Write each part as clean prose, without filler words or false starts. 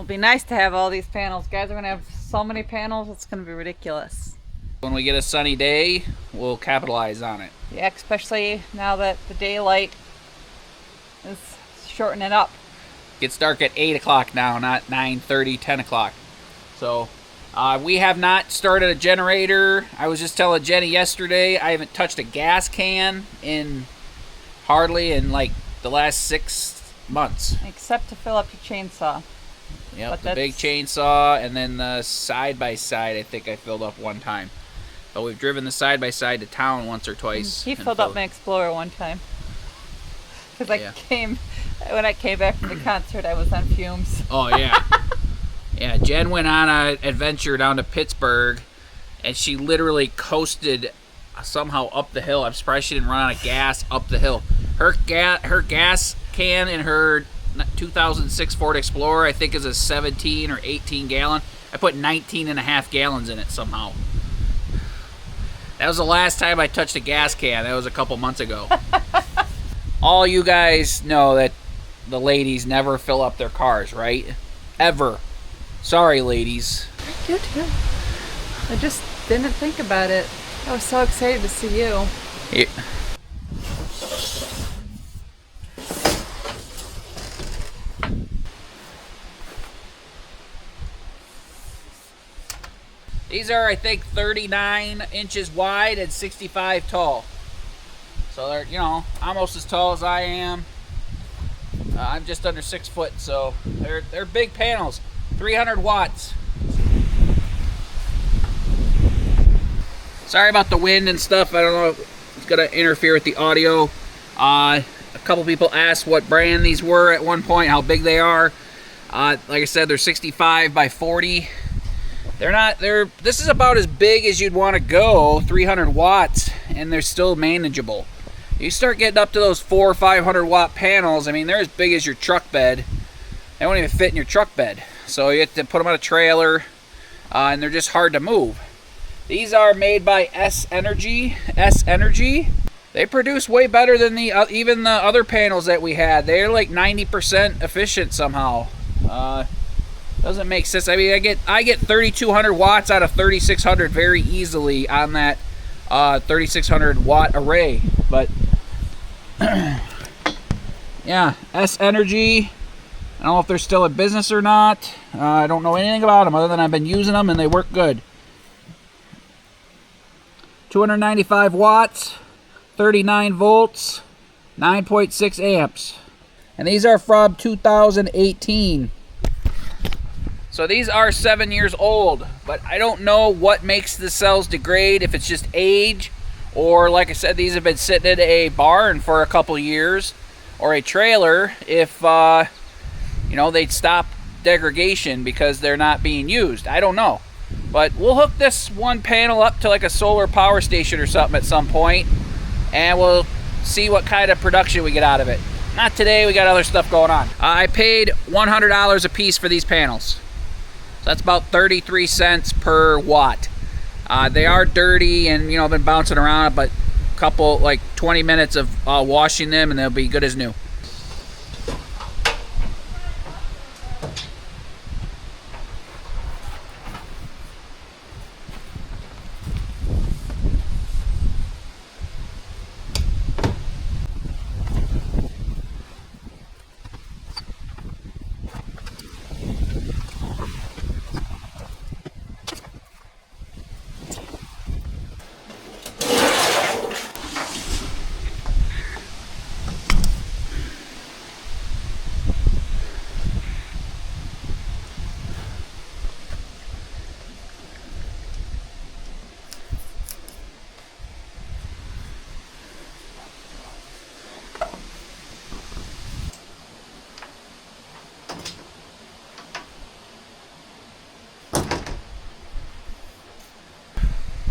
It'll be nice to have all these panels. Guys are going to have so many panels, it's going to be ridiculous. When we get a sunny day, we'll capitalize on it. Yeah, especially now that the daylight is shortening up. Gets dark at 8 o'clock now, not 9:30, 10 o'clock. So we have not started a generator. I was just telling Jenny yesterday, I haven't touched a gas can in like the last 6 months. Except to fill up your chainsaw. Yep, the big chainsaw, and then the side-by-side I think I filled up one time. But we've driven the side-by-side to town once or twice. He filled up my Explorer one time. Because when I came back from the concert, I was on fumes. Oh, yeah. Yeah, Jen went on an adventure down to Pittsburgh, and she literally coasted somehow up the hill. I'm surprised she didn't run out of gas up the hill. Her gas can in her 2006 Ford Explorer, I think, is a 17 or 18 gallon. I put 19 and a half gallons in it somehow. That was the last time I touched a gas can. That was a couple months ago. All you guys know that the ladies never fill up their cars, right? Ever. Sorry, ladies. You too. I just didn't think about it. I was so excited to see you. Yeah. These are, I think, 39 inches wide and 65 tall. So they're, almost as tall as I am. I'm just under 6 foot, so they're big panels. 300 watts. Sorry about the wind and stuff. I don't know if it's gonna interfere with the audio. A couple people asked what brand these were at one point, how big they are. Like I said, they're 65 by 40. This is about as big as you'd want to go, 300 watts, and they're still manageable. You start getting up to those 400 or 500 watt panels, I mean, they're as big as your truck bed. They won't even fit in your truck bed. So you have to put them on a trailer, and they're just hard to move. These are made by S Energy. They produce way better than even the other panels that we had. They're like 90% efficient somehow. Doesn't make sense. I mean, I get 3,200 watts out of 3,600 very easily on that 3,600 watt array. But yeah, S Energy. I don't know if they're still in business or not. I don't know anything about them other than I've been using them and they work good. 295 watts, 39 volts, 9.6 amps. And these are from 2018. So these are 7 years old, but I don't know what makes the cells degrade, if it's just age, or like I said, these have been sitting in a barn for a couple years, or a trailer, if they'd stop degradation because they're not being used. I don't know. But we'll hook this one panel up to like a solar power station or something at some point, and we'll see what kind of production we get out of it. Not today, we got other stuff going on. I paid $100 a piece for these panels. So that's about 33 cents per watt. They are dirty and, been bouncing around, but a couple, like 20 minutes of washing them and they'll be good as new.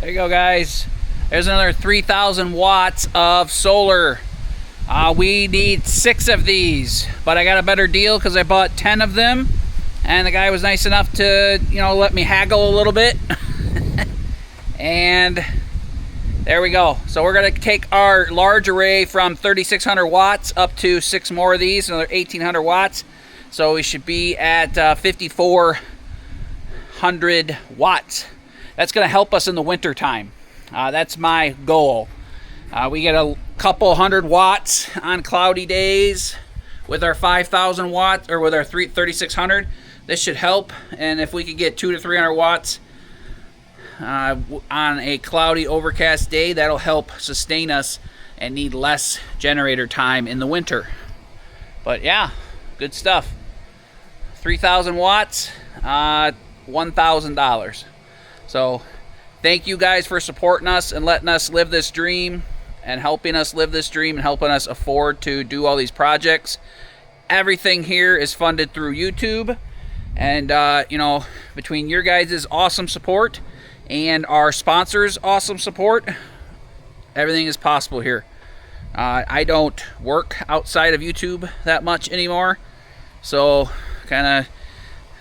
There you go, guys. There's another 3,000 watts of solar. We need 6 of these, but I got a better deal because I bought 10 of them, and the guy was nice enough to, let me haggle a little bit. And there we go. So we're gonna take our large array from 3,600 watts up to 6 more of these, another 1,800 watts. So we should be at 5,400 watts. That's going to help us in the winter time. That's my goal. We get a couple hundred watts on cloudy days with our 5,000 watts, or with our 3,600. This should help. And if we could get 200 to 300 watts on a cloudy, overcast day, that'll help sustain us and need less generator time in the winter. But yeah, good stuff. 3,000 watts, $1,000. So thank you guys for supporting us and letting us live this dream, and helping us live this dream, and helping us afford to do all these projects. Everything here is funded through YouTube, and you know, between your guys' awesome support and our sponsors' awesome support, everything is possible here. I don't work outside of YouTube that much anymore, so kind of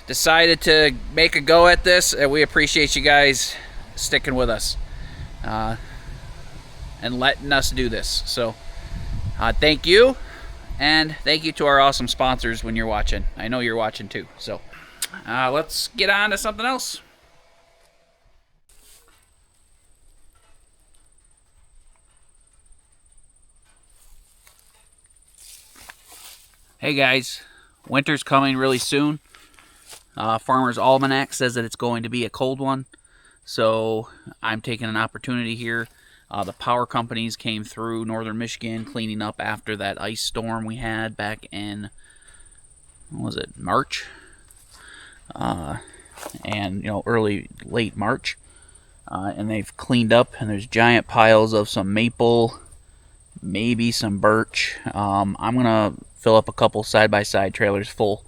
decided to make a go at this, and we appreciate you guys sticking with us and letting us do this. So thank you, and thank you to our awesome sponsors when you're watching. I know you're watching too. So let's get on to something else. Hey guys, winter's coming really soon. Farmers Almanac says that it's going to be a cold one, so I'm taking an opportunity here. The power companies came through northern Michigan cleaning up after that ice storm we had back in, what was it, March? And you know, late March. And they've cleaned up, and there's giant piles of some maple, maybe some birch. I'm gonna fill up a couple side-by-side trailers full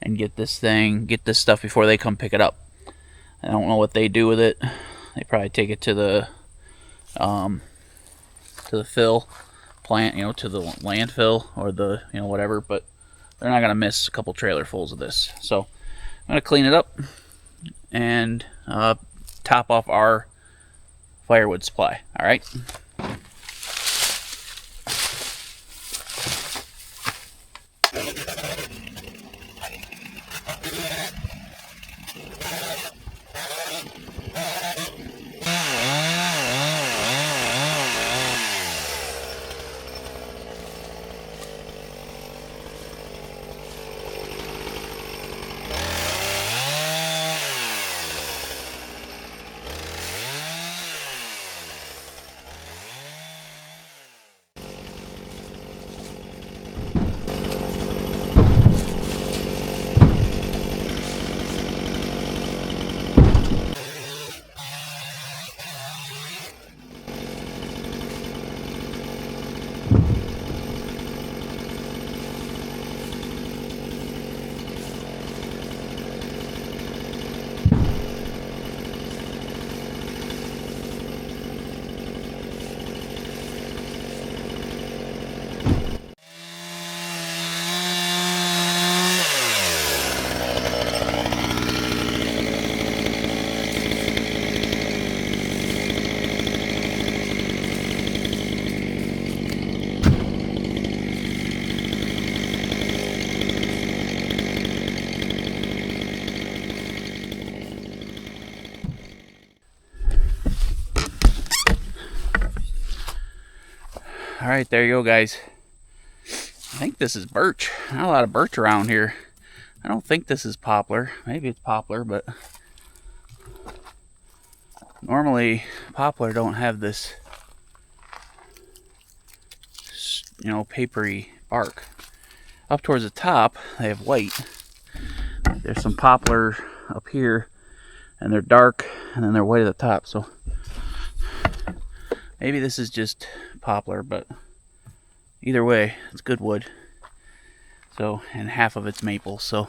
and get this stuff before they come pick it up. I don't know what they do with it. They probably take it to the fill plant, you know, to the landfill, or the, you know, whatever, but they're not gonna miss a couple trailer fulls of this. So I'm gonna clean it up and top off our firewood supply. All right. All right, there you go, guys. I think this is birch. Not a lot of birch around here. I don't think this is poplar. Maybe it's poplar, but normally poplar don't have this, you know, papery bark. Up towards the top, they have white. There's some poplar up here, and they're dark, and then they're white at the top. So maybe this is just poplar, but either way, it's good wood. So, and half of it's maple, so.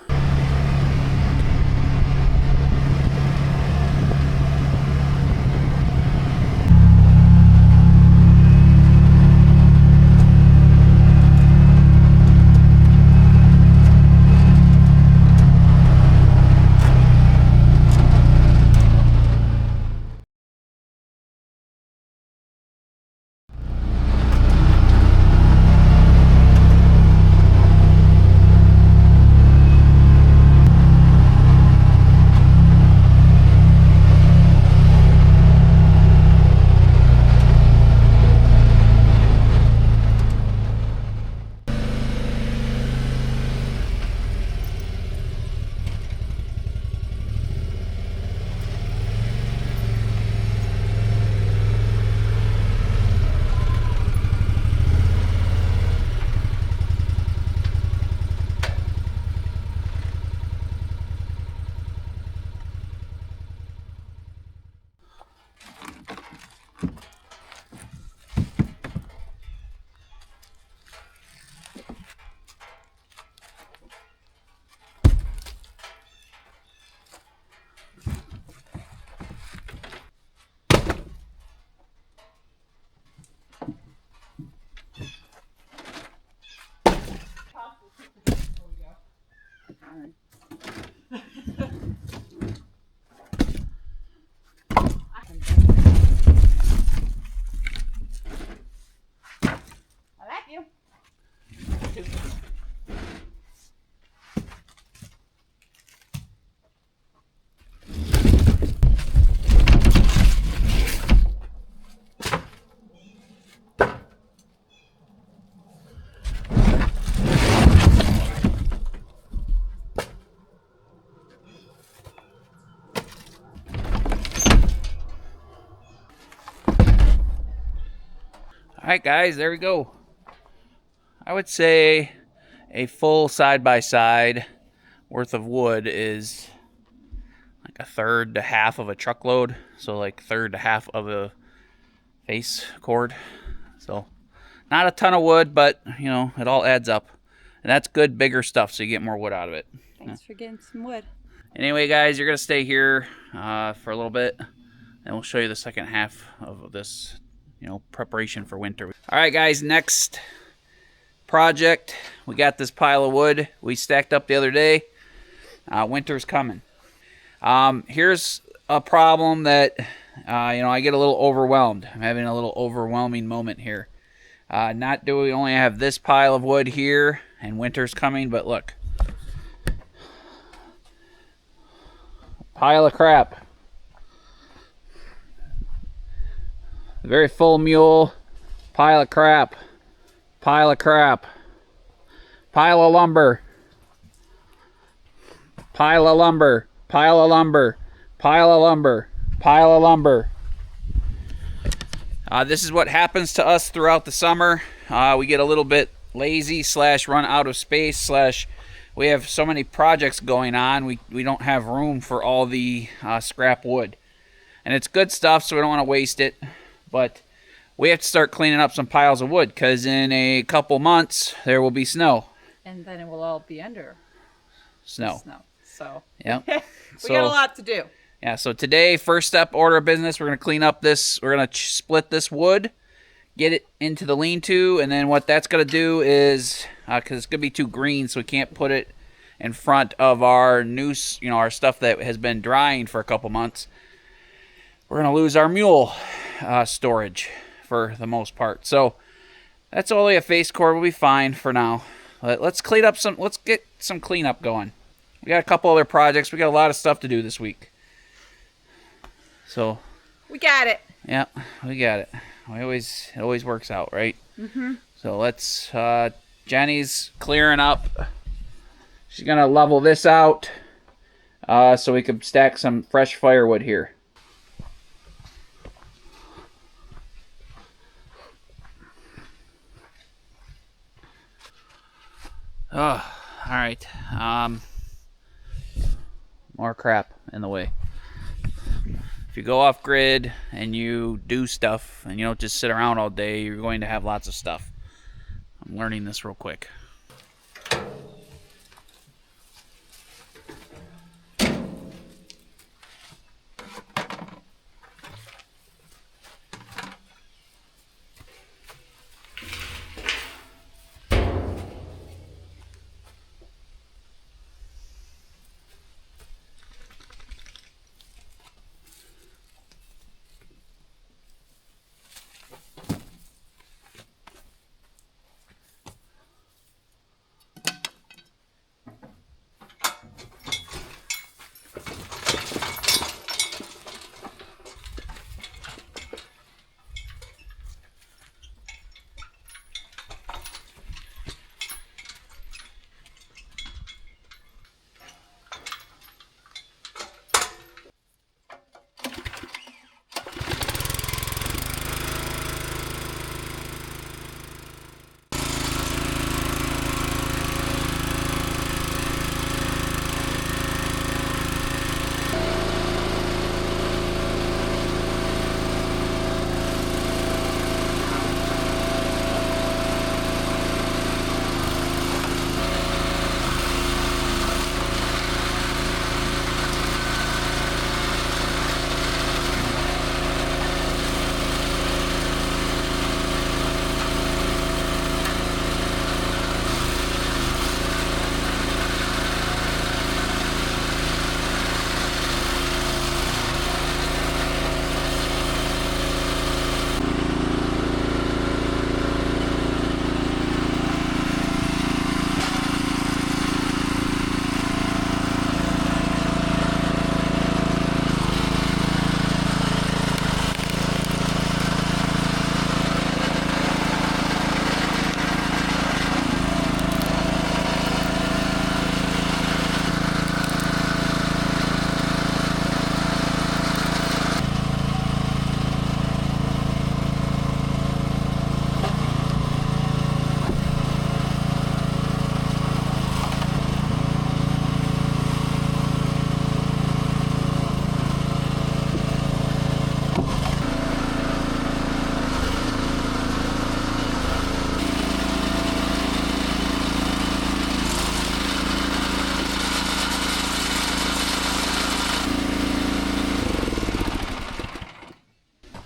Alright guys, there we go. I would say a full side-by-side worth of wood is like a third to half of a truckload. So like third to half of a face cord. So not a ton of wood, but you know, it all adds up. And that's good, bigger stuff, so you get more wood out of it. Thanks for getting some wood. Anyway, guys, you're going to stay here for a little bit, and we'll show you the second half of this, you know, preparation for winter. All right, guys, next project. We got this pile of wood we stacked up the other day. Winter's coming. Here's a problem that, you know, I get a little overwhelmed. I'm having a little overwhelming moment here. Not do we only have this pile of wood here, and winter's coming, but look. Pile of crap. Very full mule. Pile of crap. Pile of crap. Pile of lumber. Pile of lumber. Pile of lumber. Pile of lumber. Pile of lumber. This is what happens to us throughout the summer. We get a little bit lazy / run out of space / we have so many projects going on, we don't have room for all the scrap wood. And it's good stuff, so we don't want to waste it. But we have to start cleaning up some piles of wood, because in a couple months, there will be snow. And then it will all be under Snow. So Yep. we got a lot to do. Yeah, so today, first step, order of business, we're going to clean up this, we're going to split this wood, get it into the lean-to, and then what that's going to do is, because it's going to be too green, so we can't put it in front of our noose, you know, our stuff that has been drying for a couple months. We're going to lose our mule storage for the most part. So that's only a face cord. We'll be fine for now. Let's clean up some. Let's get some cleanup going. We got a couple other projects. We got a lot of stuff to do this week. So we got it. Yeah, we got it. It always works out, right? Mm-hmm. So let's. Jenny's clearing up. She's gonna level this out, so we can stack some fresh firewood here. Oh, all right. More crap in the way. If you go off grid and you do stuff and you don't just sit around all day, you're going to have lots of stuff. I'm learning this real quick.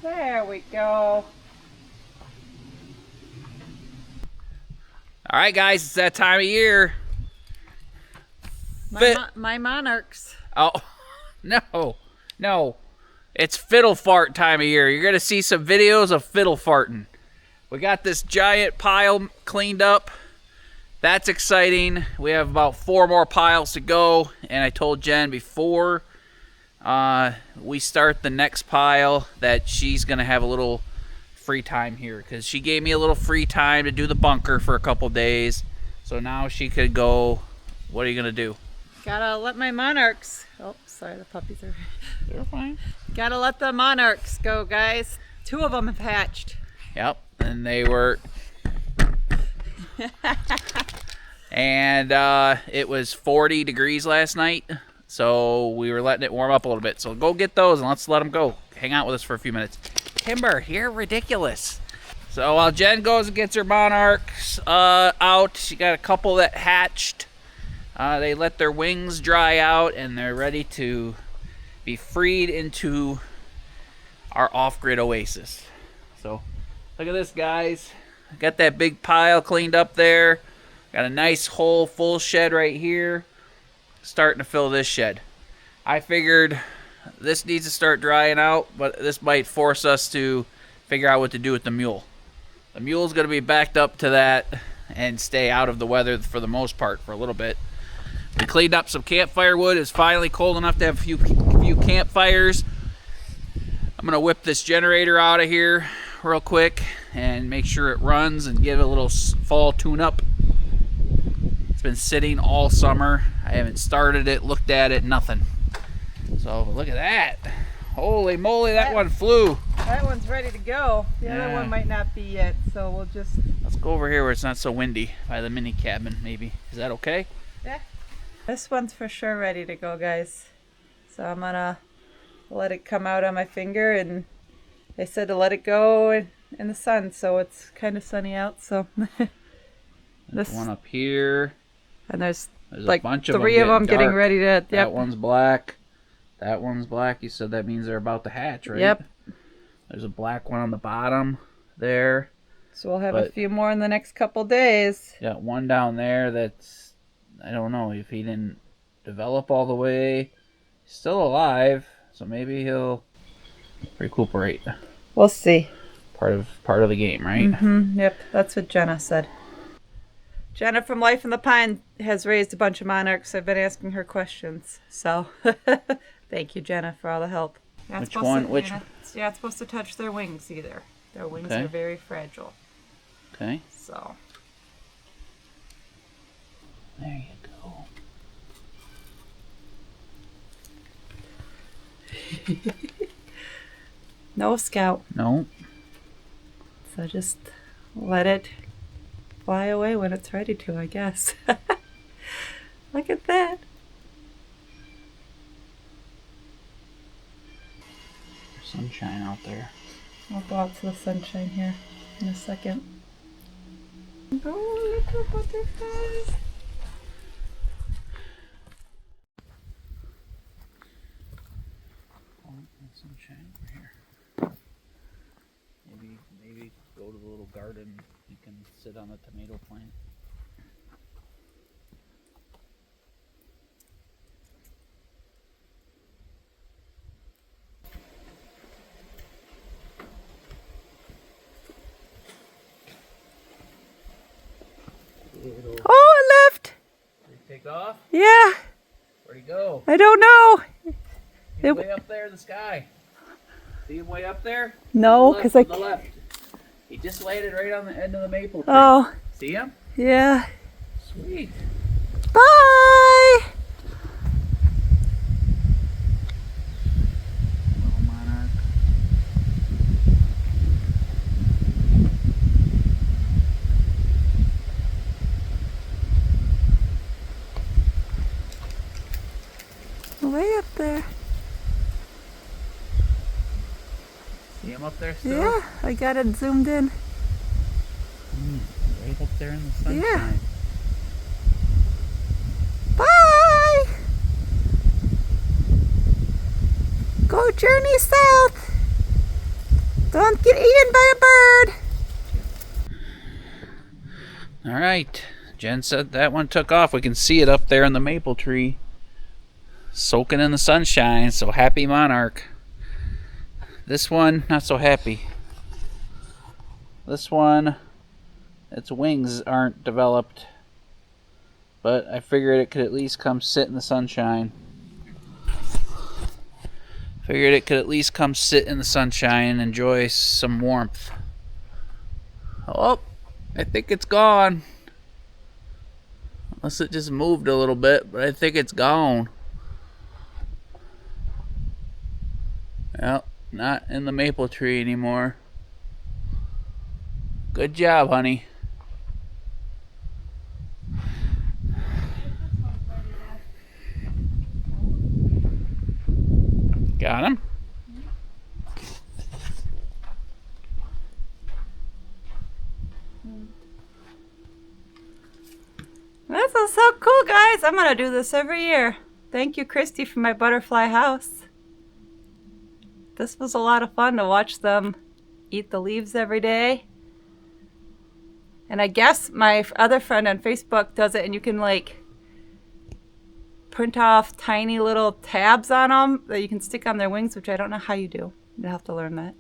There we go. All right, guys, it's that time of year. My monarchs. Oh, no. It's fiddle fart time of year. You're going to see some videos of fiddle farting. We got this giant pile cleaned up. That's exciting. We have about 4 more piles to go. And I told Jen before we start the next pile that she's going to have a little free time here. Because she gave me a little free time to do the bunker for a couple days. So now she could go. What are you going to do? Gotta let my monarchs. Oh, sorry, the puppies are. They're fine. Gotta let the monarchs go, guys. 2 of them have hatched. Yep, and they were. And it was 40 degrees last night, so we were letting it warm up a little bit. So go get those and let's let them go. Hang out with us for a few minutes. Timber, you're ridiculous. So while Jen goes and gets her monarchs out, she got a couple that hatched. They let their wings dry out and they're ready to be freed into our off-grid oasis. So look at this, guys. Got that big pile cleaned up there. Got a nice whole full shed right here. Starting to fill this shed. I figured this needs to start drying out, but this might force us to figure out what to do with the mule. The mule's going to be backed up to that and stay out of the weather for the most part for a little bit. We cleaned up some campfire wood. It's finally cold enough to have a few campfires. I'm going to whip this generator out of here real quick and make sure it runs and give it a little fall tune-up. It's been sitting all summer. I haven't started it, looked at it, nothing. So look at that. Holy moly, that one flew. That one's ready to go. The other one might not be yet, so we'll just... Let's go over here where it's not so windy, by the mini cabin maybe. Is that okay? Yeah. This one's for sure ready to go, guys. So I'm gonna let it come out on my finger, and they said to let it go in the sun, so it's kind of sunny out. So this one up here, and there's like a bunch of 3 of them getting ready to. Yep. That one's black. That one's black. You said that means they're about to hatch, right? Yep. There's a black one on the bottom there. So we'll have a few more in the next couple days. Yeah, one down there that's, I don't know if he didn't develop all the way. He's still alive, so maybe he'll recuperate. We'll see. Part of the game, right? Mm-hmm. Yep, that's what Jenna said. Jenna from Life in the Pine has raised a bunch of monarchs. I've been asking her questions, so thank you, Jenna, for all the help. Which one? You're not supposed to touch their wings either. Their wings are very fragile. Okay. So. There you go. No, Scout. No. So just let it fly away when it's ready to, I guess. Look at that. There's sunshine out there. I'll go out to the sunshine here in a second. Oh, little butterflies. Sunshine over here. Maybe go to the little garden. You can sit on the tomato plant. Oh, it left. Did he take off? Yeah. Where'd he go? I don't know. He's way up there in the sky. See him way up there? No, because I... To the left. He just landed right on the end of the maple tree. Oh. See him? Yeah. Sweet. Bye. Little monarch. Way up there. See him up there still? Yeah, I got it zoomed in. Right up there in the sunshine. Yeah. Bye! Go journey south! Don't get eaten by a bird. All right. Jen said that one took off. We can see it up there in the maple tree, soaking in the sunshine. So happy Monarch. This one, not so happy. This one, its wings aren't developed, but I figured it could at least come sit in the sunshine. Figured it could at least come sit in the sunshine and enjoy some warmth. Oh, I think it's gone. Unless it just moved a little bit, but I think it's gone. Well, not in the maple tree anymore. Good job, honey. Got him? This is so cool, guys. I'm gonna do this every year. Thank you, Christy, for my butterfly house. This was a lot of fun to watch them eat the leaves every day. And I guess my other friend on Facebook does it, and you can like print off tiny little tabs on them that you can stick on their wings, which I don't know how you do. You'll have to learn that.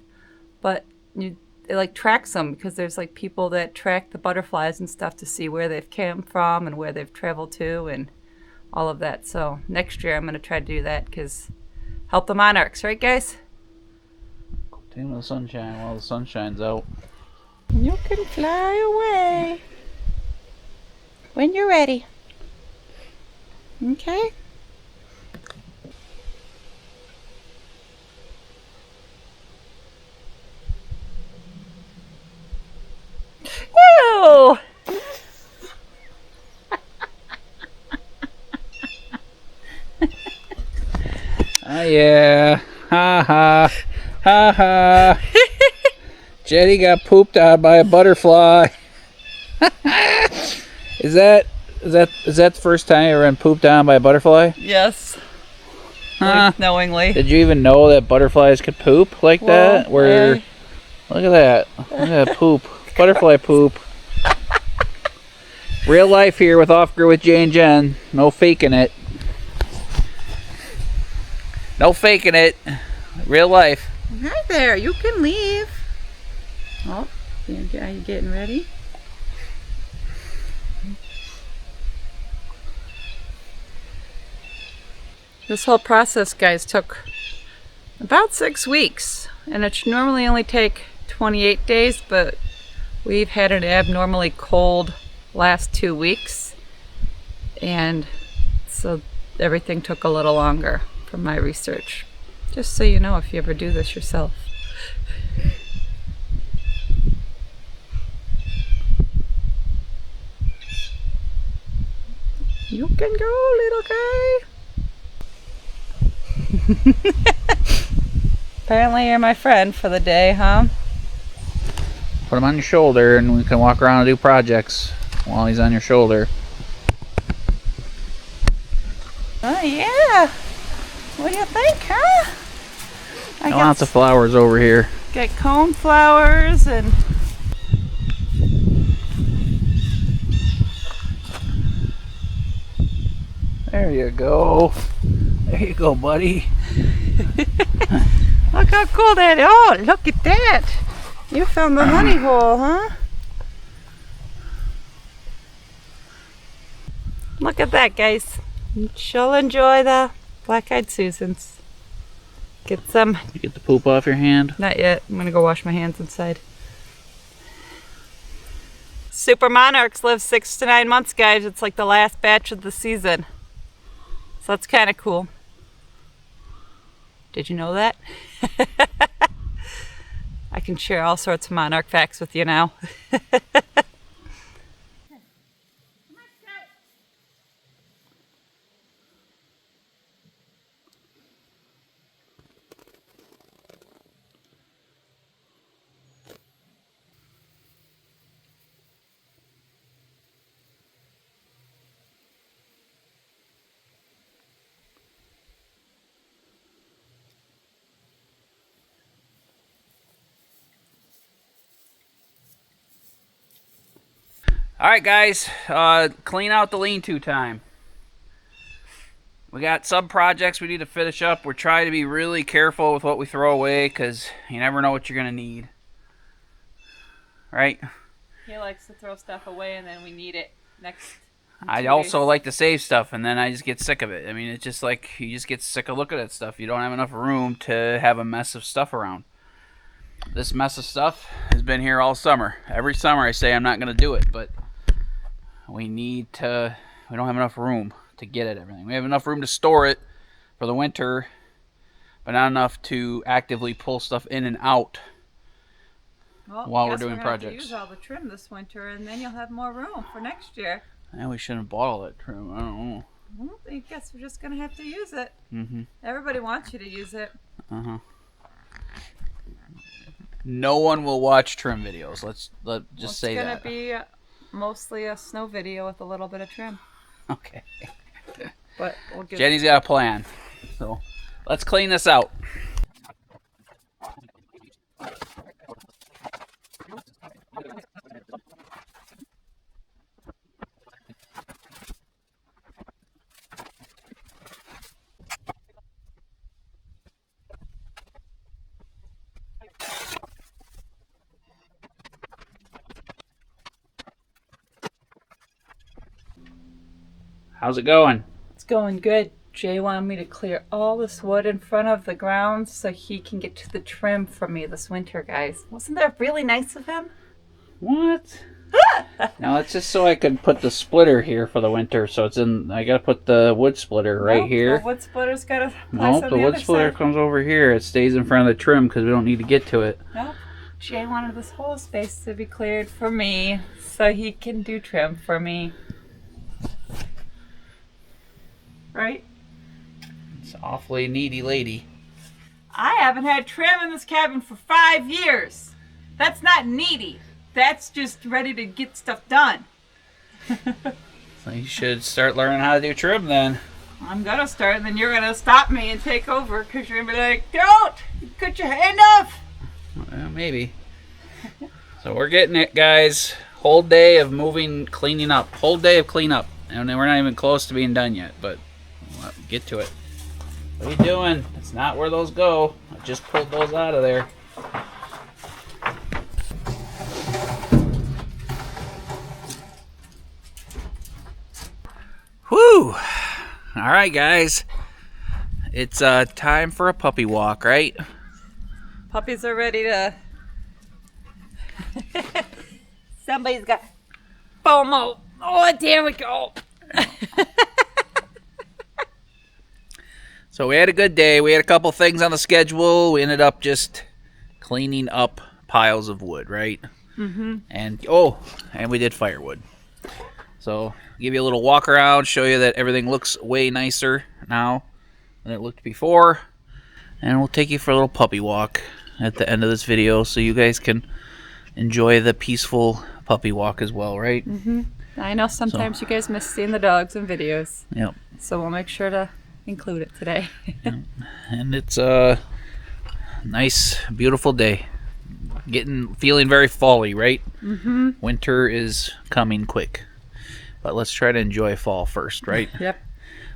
But it like tracks them, because there's like people that track the butterflies and stuff to see where they've come from and where they've traveled to and all of that. So next year I'm going to try to do that, because help the monarchs, right guys? Take the sunshine while the sun shines out. You can fly away when you're ready. Okay? Ew! Oh yeah. Ha ha. Ha ha. Jetty got pooped on by a butterfly. Is that the first time you ever been pooped on by a butterfly? Yes. Huh. Like knowingly. Did you even know that butterflies could poop like that? Where look at that. Look at that poop. Butterfly poop. Real life here with Off Grid with Jay and Jen. No faking it. No faking it. Real life. Hi there, you can leave. Oh, are you getting ready? This whole process, guys, took about 6 weeks, and it should normally only take 28 days, but we've had an abnormally cold last 2 weeks, and so everything took a little longer from my research. Just so you know, if you ever do this yourself. You can go, little guy. Apparently you're my friend for the day, huh? Put him on your shoulder and we can walk around and do projects while he's on your shoulder. Oh yeah. What do you think, huh? I got Lots of flowers over here. Got cone flowers and there you go. There you go, buddy. look how cool that is. Oh, look at that. You found the honey hole, huh? Look at that, guys. She'll enjoy the black-eyed Susans. Get some. You get the poop off your hand? Not yet. I'm gonna go wash my hands inside. Super monarchs live 6 to 9 months, guys. It's like the last batch of the season. So that's kind of cool. Did you know that? I can share all sorts of monarch facts with you now. All right, guys, clean out the lean-to time. We got some projects we need to finish up. We're trying to be really careful with what we throw away because you never know what you're going to need. Right? He likes to throw stuff away and then we need it next. I also like to save stuff and then I just get sick of it. I mean, it's just like you just get sick of looking at stuff. You don't have enough room to have a mess of stuff around. This mess of stuff has been here all summer. Every summer I say I'm not going to do it, but we don't have enough room to get at everything. We have enough room to store it for the winter, but not enough to actively pull stuff in and out while we're doing projects. Use all the trim this winter, and then you'll have more room for next year. Yeah, we shouldn't have bought all that trim. I don't know. Well, I guess we're just gonna have to use it. Mm-hmm. Everybody wants you to use it. Uh-huh. No one will watch trim videos. Let's just say that. It's gonna be mostly a snow video with a little bit of trim. Okay. But we'll get Jenny's got a plan. So let's clean this out. How's it going? It's going good. Jay wanted me to clear all this wood in front of the ground so he can get to the trim for me this winter, guys. Wasn't that really nice of him? What? No, it's just so I could put the splitter here for the winter. So it's in. I gotta put the wood splitter right here. The wood splitter's got a. Nope, the wood splitter comes over here. It stays in front of the trim because we don't need to get to it. Nope. Jay wanted this whole space to be cleared for me so he can do trim for me. Right? It's an awfully needy lady. I haven't had trim in this cabin for 5 years. That's not needy. That's just ready to get stuff done. So you should start learning how to do trim then. I'm gonna start, and then you're gonna stop me and take over because you're gonna be like, "Don't! Cut your hand off!" Well, maybe. So we're getting it, guys. Whole day of moving, cleaning up. Whole day of cleanup. And we're not even close to being done yet, but we'll get to it. What are you doing? It's not where those go. I just pulled those out of there. Whew! All right, guys. It's time for a puppy walk, right? Puppies are ready to... Somebody's got FOMO. Oh, there we go. So we had a good day. We had a couple things on the schedule. We ended up just cleaning up piles of wood, right? Mm-hmm. And we did firewood. So give you a little walk around, show you that everything looks way nicer now than it looked before. And we'll take you for a little puppy walk at the end of this video so you guys can enjoy the peaceful puppy walk as well, right? Mm-hmm. I know sometimes you guys miss seeing the dogs in videos. Yep. So we'll make sure to include it today. Yep. And it's a nice, beautiful day. Feeling very fall-y, right? Mm-hmm. Winter is coming quick. But let's try to enjoy fall first, right? Yep.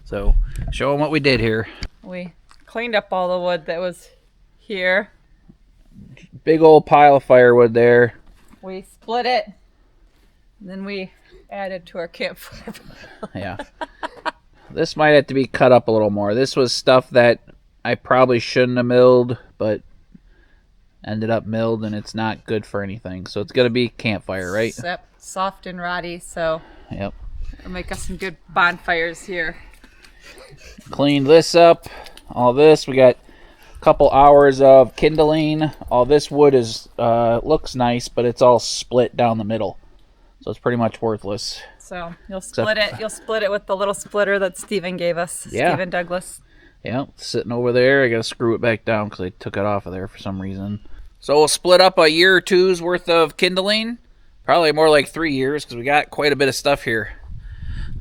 So, show them what we did here. We cleaned up all the wood that was here. Big old pile of firewood there. We split it. And then we added to our campfire. Yeah. This might have to be cut up a little more. This was stuff that I probably shouldn't have milled, but ended up milled, and it's not good for anything. So it's going to be campfire, right? Yep. Soft and rotty, so yep. It'll make us some good bonfires here. Cleaned this up. All this. We got a couple hours of kindling. All this wood is looks nice, but it's all split down the middle. So it's pretty much worthless. So you'll split it. You'll split it with the little splitter that Steven gave us. Yeah. Steven Douglas. Yeah, sitting over there. I got to screw it back down because I took it off of there for some reason. So we'll split up a year or two's worth of kindling. Probably more like 3 years because we got quite a bit of stuff here.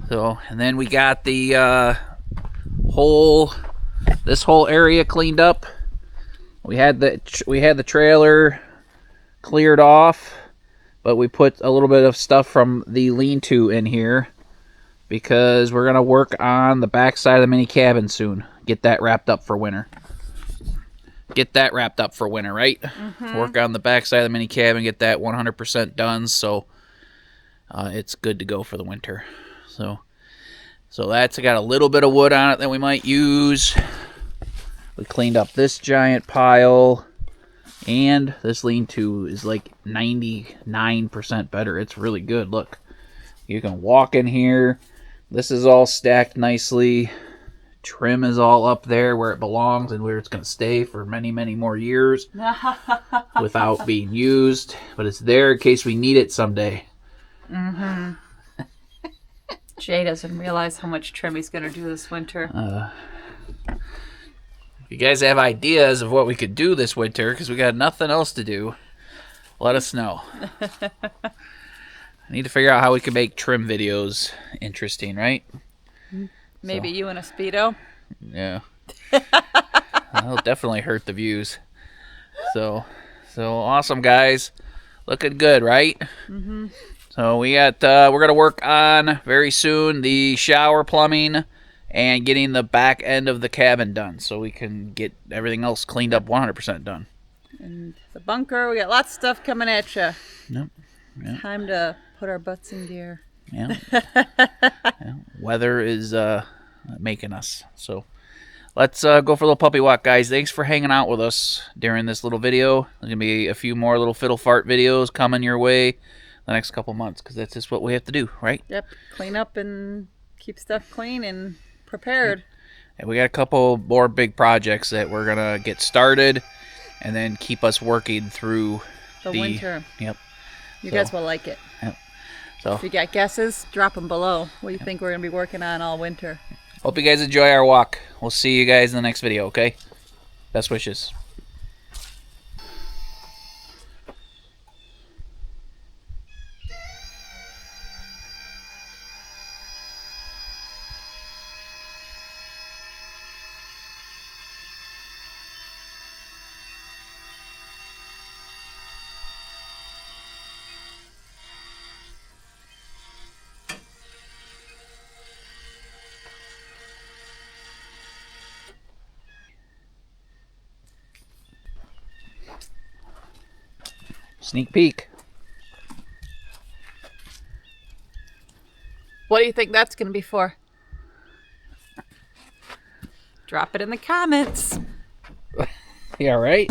So, and then we got the this whole area cleaned up. We had the trailer cleared off. but we put a little bit of stuff from the lean-to in here because we're going to work on the back side of the mini cabin soon. Get that wrapped up for winter. Right? Work on the back side of the mini cabin, get that 100% done, so it's good to go for the winter. So that's got a little bit of wood on it that we might use. We cleaned up this giant pile, and this lean-to is like 99% better. It's really good. Look, you can walk in here. This is all stacked nicely. Trim is all up there where it belongs and where it's going to stay for many, many more years without being used. But it's there in case we need it someday. Jay doesn't realize how much trim he's going to do this winter. If you guys have ideas of what we could do this winter, because we got nothing else to do, let us know. I need to figure out how we can make trim videos interesting, right? Maybe you in a Speedo? Yeah. That'll definitely hurt the views. So awesome, guys. Looking good, right? So we're going to work on very soon the shower plumbing and getting the back end of the cabin done so we can get everything else cleaned up 100% done. And the bunker, we got lots of stuff coming at you. Yep. Time to put our butts in gear. Yeah. Weather is making us. So let's go for a little puppy walk, guys. Thanks for hanging out with us during this little video. There's going to be a few more little fiddle fart videos coming your way the next couple months because that's just what we have to do, right? Yep. Clean up and keep stuff clean and prepared. And we got a couple more big projects that we're going to get started and then keep us working through the winter. Yep. You guys will like it. Yep. So if you got guesses, drop them below. What do you think we're going to be working on all winter? Hope you guys enjoy our walk. We'll see you guys in the next video, okay? Best wishes. Sneak peek. What do you think that's going to be for? Drop it in the comments. Yeah, right?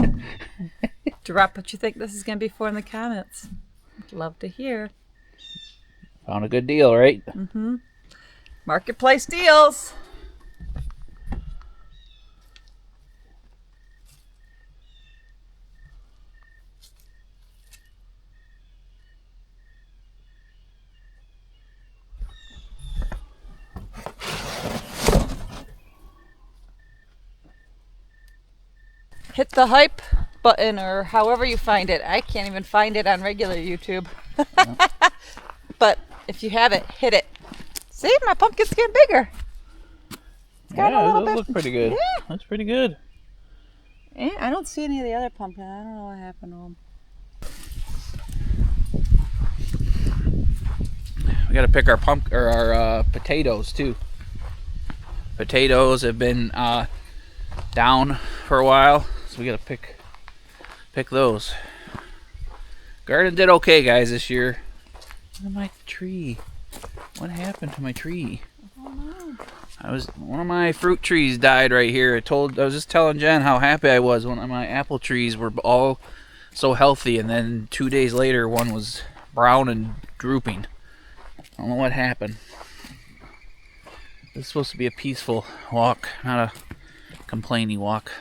Drop what you think this is going to be for in the comments. Love to hear. Found a good deal, right? Marketplace deals. Hit the hype button or however you find it. I can't even find it on regular YouTube. But if you have it, hit it. See, my pumpkin's getting bigger. It's got a little bit. Looks pretty good. Yeah. That's pretty good. I don't see any of the other pumpkin. I don't know what happened to them. We got to pick our our potatoes too. Potatoes have been down for a while, so we got to pick those. Garden did okay, guys, this year. Look at my tree. What happened to my tree? Oh no. One of my fruit trees died right here. I was just telling Jen how happy I was when my apple trees were all so healthy, and then 2 days later one was brown and drooping. I don't know what happened. This is supposed to be a peaceful walk, not a complaining walk.